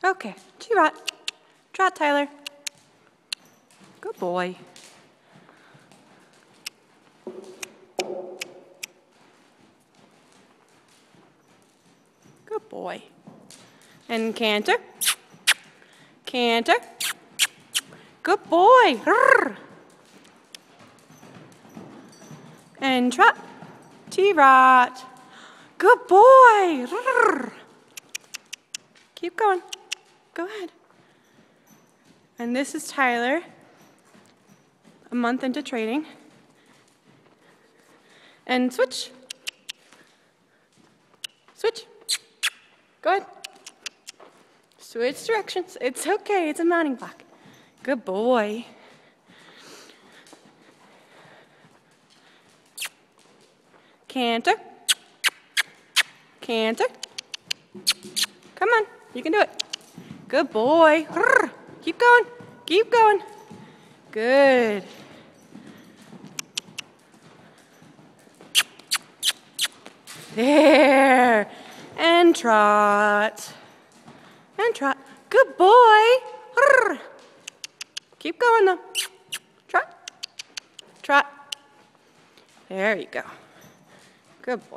Okay, trot. Trot, Tyler. Good boy. Good boy. And canter. Canter. Good boy. And trot. T-rot. Good boy. Keep going. Go ahead. And this is Tyler, a month into training. And switch. Switch. Go ahead. Switch directions. It's okay. It's a mounting block. Good boy. Canter. Canter. Come on. You can do it. Good boy. Keep going. Keep going. Good. There. And trot. And trot. Good boy. Keep going though. Trot. Trot. There you go. Good boy.